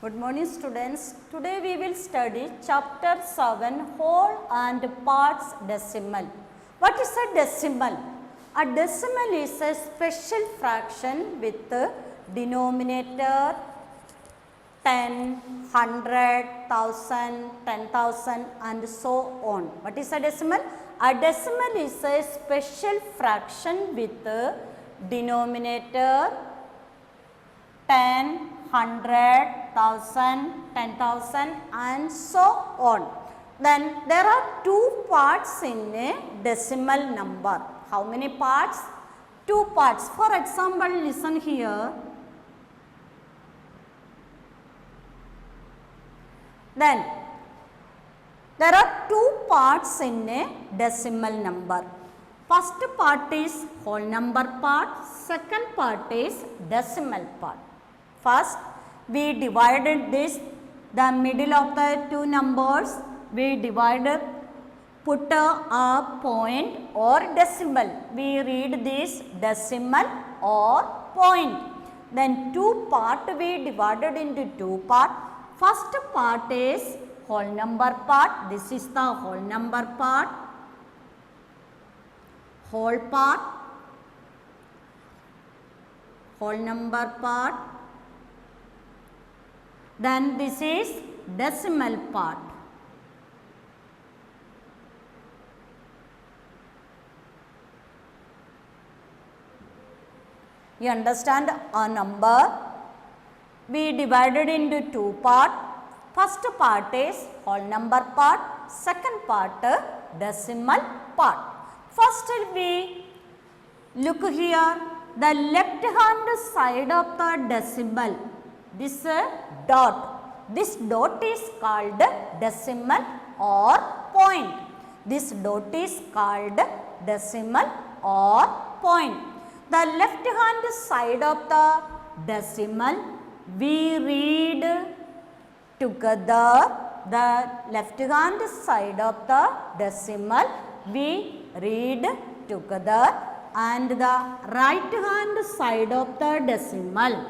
Good morning students. Today we will study chapter 7 whole and parts decimal. What is a decimal? A decimal is a special fraction with denominator 10, 100, 1000, 10,000 and so on. What is a decimal? A decimal is a special fraction with denominator 10, 100, 1000, 10,000 and so on. Then there are two parts in a decimal number. How many parts? Two parts. For example, listen here. Then there are two parts in a decimal number. First part is whole number part, second part is decimal part. First, we divided this, the middle of the two numbers, we divided, put a point or decimal. We read this decimal or point. Then two part we divided into two part. First part is whole number part. This is the whole number part. Whole part. Whole number part. Then this is decimal part. You understand a number? We divided into two parts. First part is whole number part. Second part decimal part. First we look here. The left hand side of the decimal. This dot. This dot is called decimal or point. This dot is called decimal or point. The left hand side of the decimal we read together. The left hand side of the decimal we read together and the right hand side of the decimal.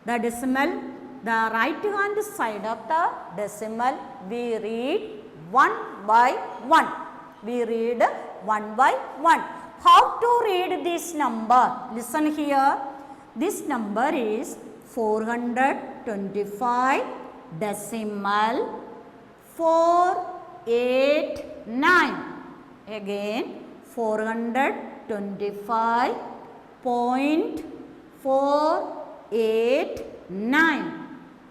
The right hand side of the decimal we read one by one. We read one by one. How to read this number? Listen here. This number is 425 decimal 489. Again 425.489.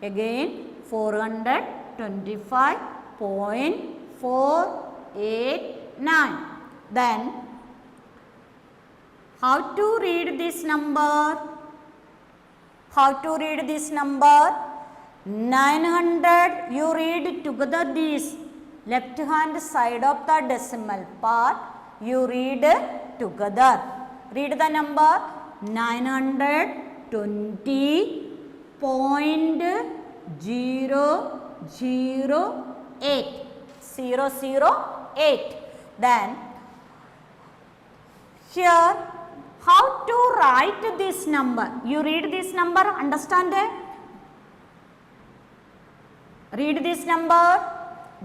Again 425.489. Then how to read this number? How to read this number? 900 you read together this left hand side of the decimal part you read together. Read the number 920.008. 008. Then here how to write this number? You read this number, understand it? Read this number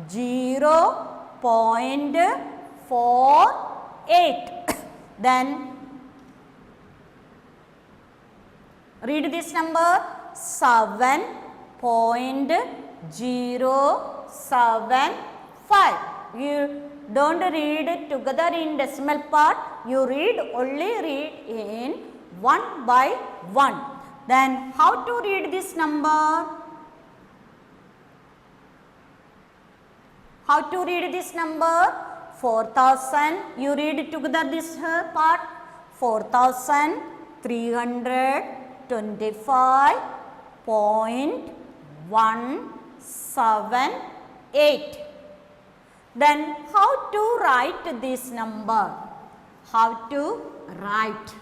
0.48. Then read this number 7.075. You don't read it together in decimal part. You only read in one by one. Then how to read this number? How to read this number? 4000. You read together this part. 4325.178. Then how to write this number? How to write?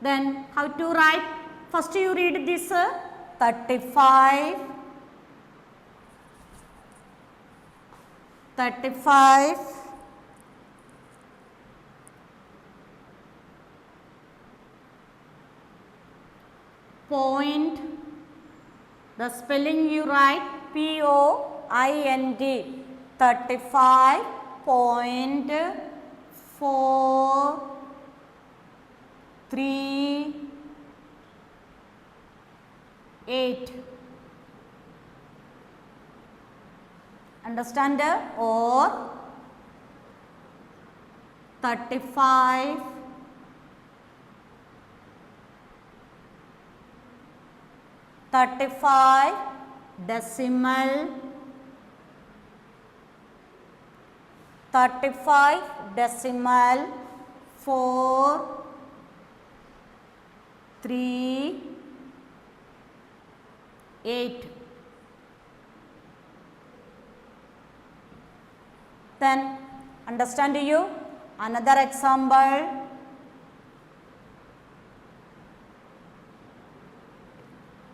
Then how to write? First you read this 35 35 The spelling you write POINT 35.438. Understand? Or 35 decimal 4 3 8. Then understand you another example.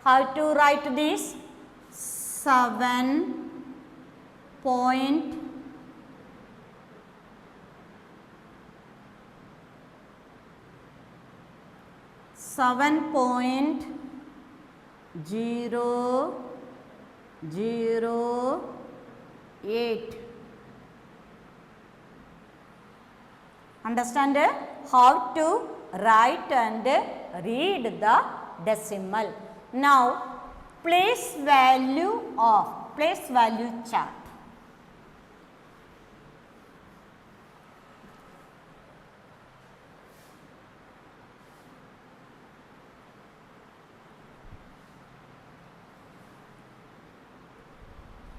How to write this? 7 point 7.008. Understand how to write and read the decimal. Now, place value chart.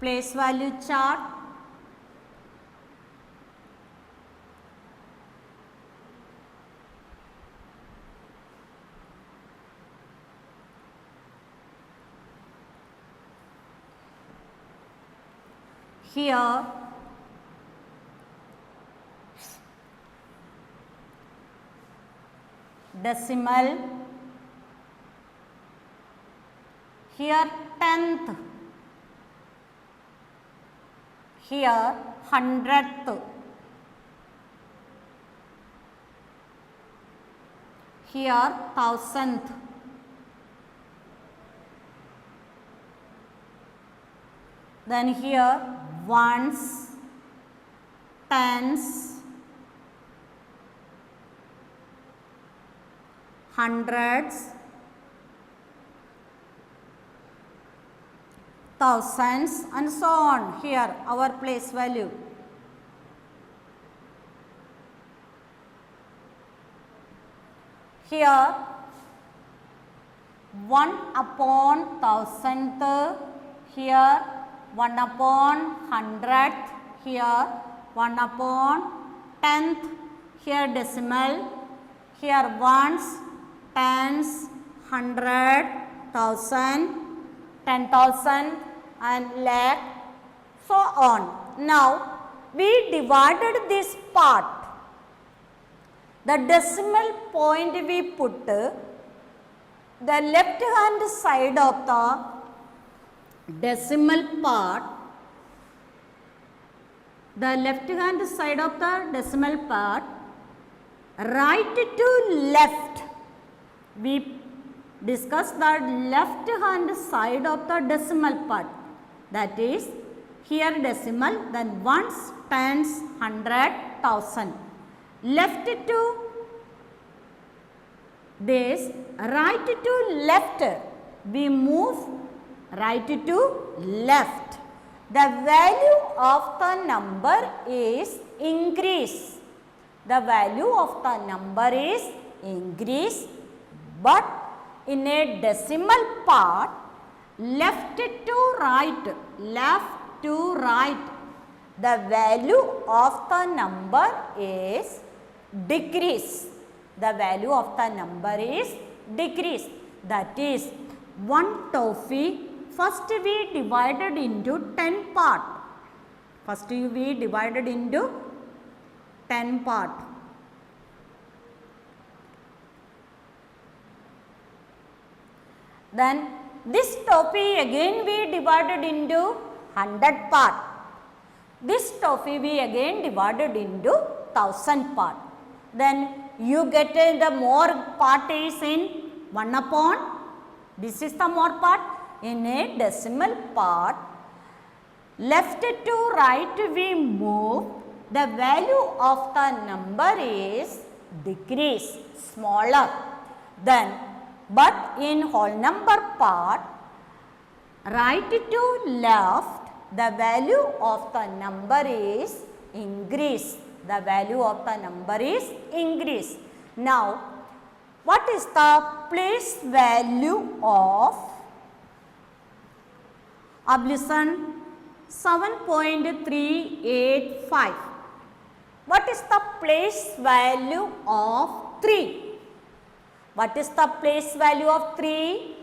Place value chart. Here decimal, here tenth, here hundredth, here thousandth, then here ones, tens, hundreds, thousands, and so on. Here our place value. Here 1/1000th, here 1/100th, here 1/10th, here decimal, here ones, tens, hundred, thousand, 10,000 and lakh, so on. Now, we divided this part. The decimal point we put the left hand side of the decimal part, the left hand side of the decimal part, right to left. We discuss the left hand side of the decimal part, that is here decimal, then ones, tens, hundred, thousand. Left to this, right to left, we move right to left. The value of the number is increase. The value of the number is increase, but in a decimal part, left to right, the value of the number is decrease. The value of the number is decrease. That is, one toffee, first we divided into 10 part. First we divided into 10 part. Then this toffee again we divided into 100 part. This toffee we again divided into 1000 part. Then you get the more part is in 1/, this is the more part. in a decimal part, left to right we move, the value of the number is decrease, smaller. Then, but in whole number part, right to left, the value of the number is increase. The value of the number is increase. Now, what is the place value of, अब listen, 7.385. What is the place value of 3? What is the place value of 3?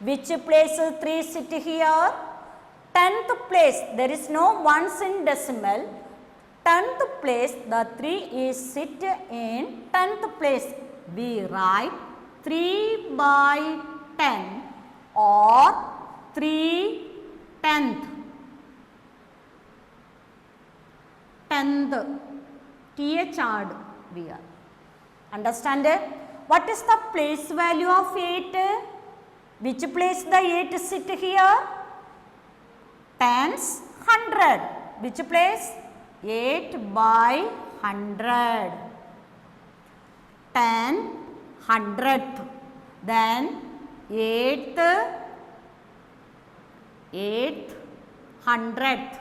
Which place is 3 sit here? 10th place. There is no ones in decimal. 10th place, the 3 is sit in 10th place. We write 3 by 10 or 3 tenth. 10th. TH add we are. Understand it? What is the place value of 8? Which place the 8 sit here? Tens, 100. Which place? 8 by 100. 10, 100th. Then 8th, 8th, 100th.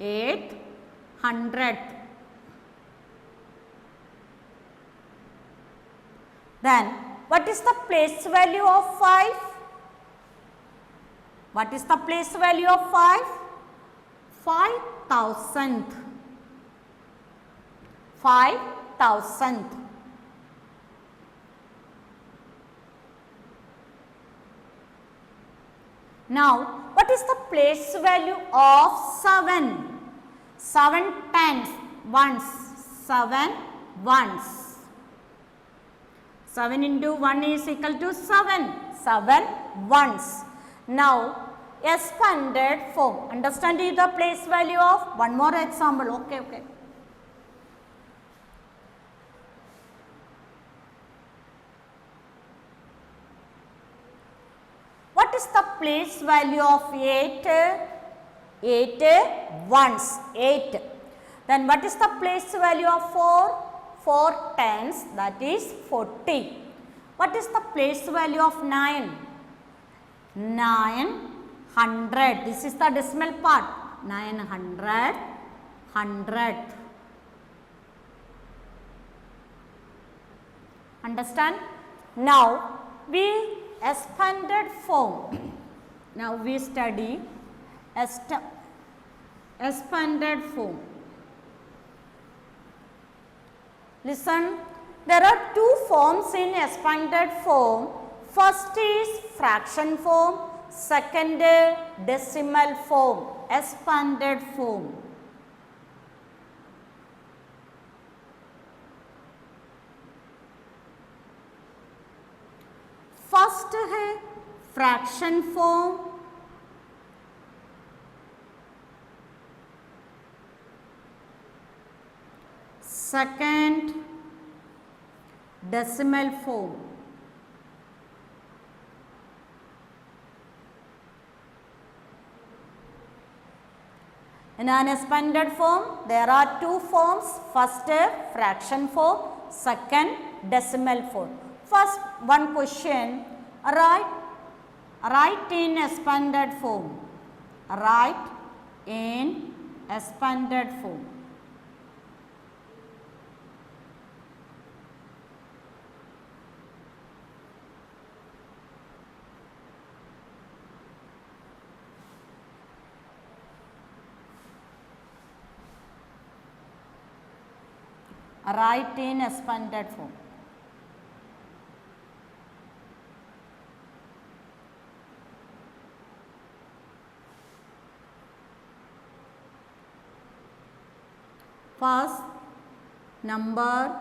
8th, 100th. Then, what is the place value of 5? What is the place value of 5? 5,000th. 5,000th. Now, what is the place value of 7? 7 times ones. 7 ones. 7 into 1 is equal to 7. 7 ones. Now, expanded form. Understand the place value of? One more example. Okay. What is the place value of 8? 8 ones. 8. Then what is the place value of 4? 4 tens, that is 40. What is the place value of 9? 900. This is the decimal part. 900, 100th. Understand? Now, we expanded form. Now, we study expanded form. Listen, there are two forms in expanded form. First is fraction form, second decimal form, expanded form. First है fraction form, second decimal form. In an expanded form, there are two forms. First, fraction form. Second, decimal form. First, one question. Write in expanded form. Write in expanded form. Write in expanded form. First, number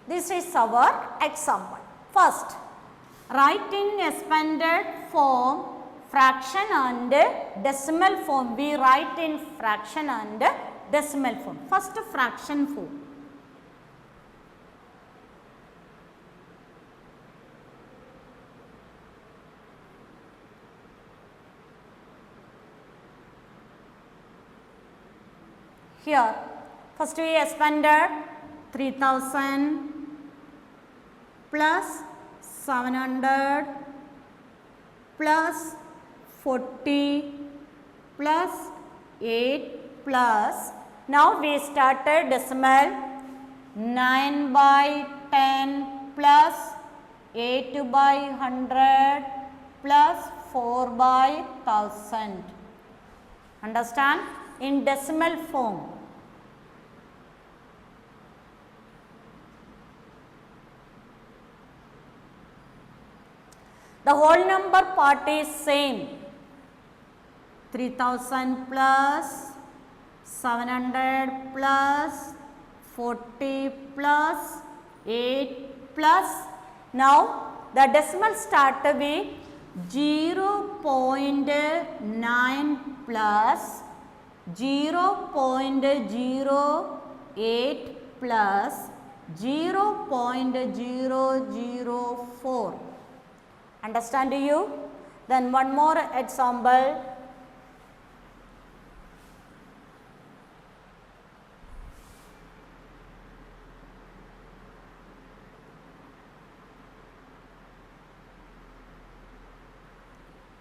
this is our example. First, write in expanded form fraction and decimal form. We write in fraction and decimal form. First, fraction form. Here, first we expanded 3000 plus 700 plus 40 plus 8 plus, now we started decimal 9 by 10 plus 8 by 100 plus 4 by 1000. Understand? In decimal form. The whole number part is same. 3000 plus 700 plus 40 plus 8 plus. Now the decimal start with 0.9 plus 0.08 plus 0.004. Understand you? Then one more example.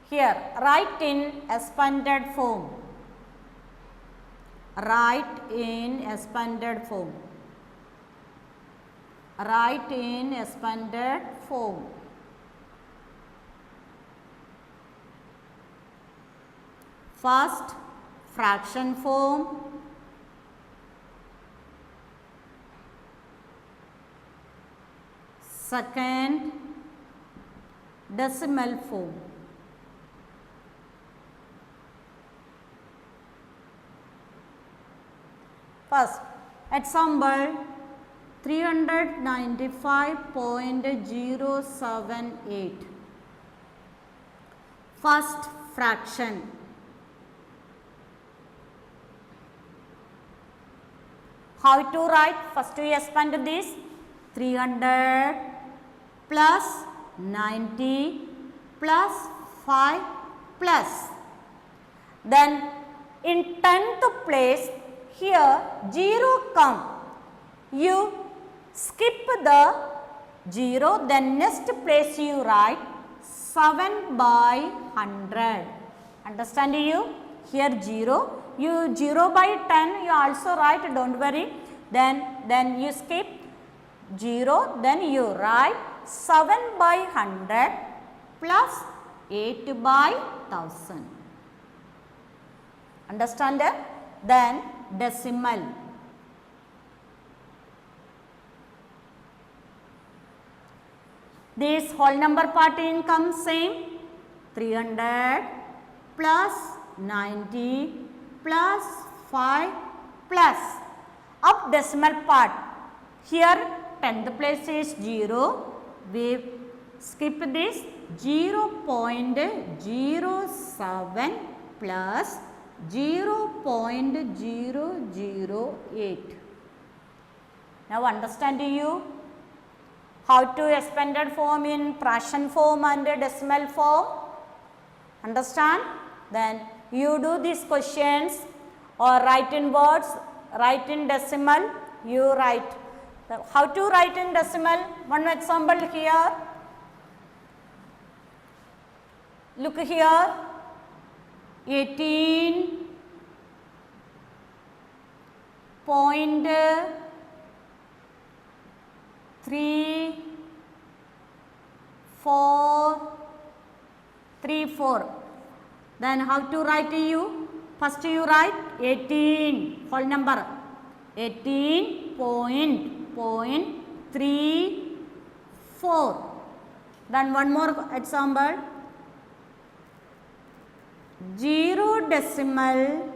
Here, write in expanded form. Write in expanded form. Write in expanded form. First, fraction form. Second, decimal form. First, example 395.078. First fraction. How to write? First we expand this 300 plus 90 plus 5 plus. Then in 10th place, here 0 come. You skip the 0, then next place you write 7 by 100. Understand you? Here 0. You 0 by 10 you also write, don't worry. Then you skip 0, then you write 7 by 100 plus 8 by 1000. Understand that? Then decimal. This whole number part income same 300 plus 90 plus 5 plus up decimal part. Here 10th place is 0. We skip this 0.07 plus 0.008. Now understand you how to expanded form in fraction form and decimal form? Understand? Then you do these questions or write in words, write in decimal, you write. How to write in decimal? One example here. Look here, 18.3434. Then how to write you? First you write 18 whole number 18.34. Then one more example 0 decimal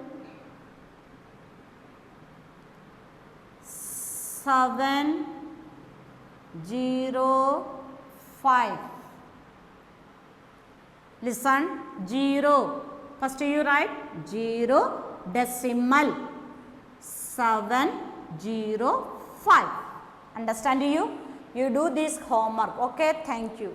705. Listen, 0. First you write 0 decimal 705. Understand you? You do this homework. Okay, thank you.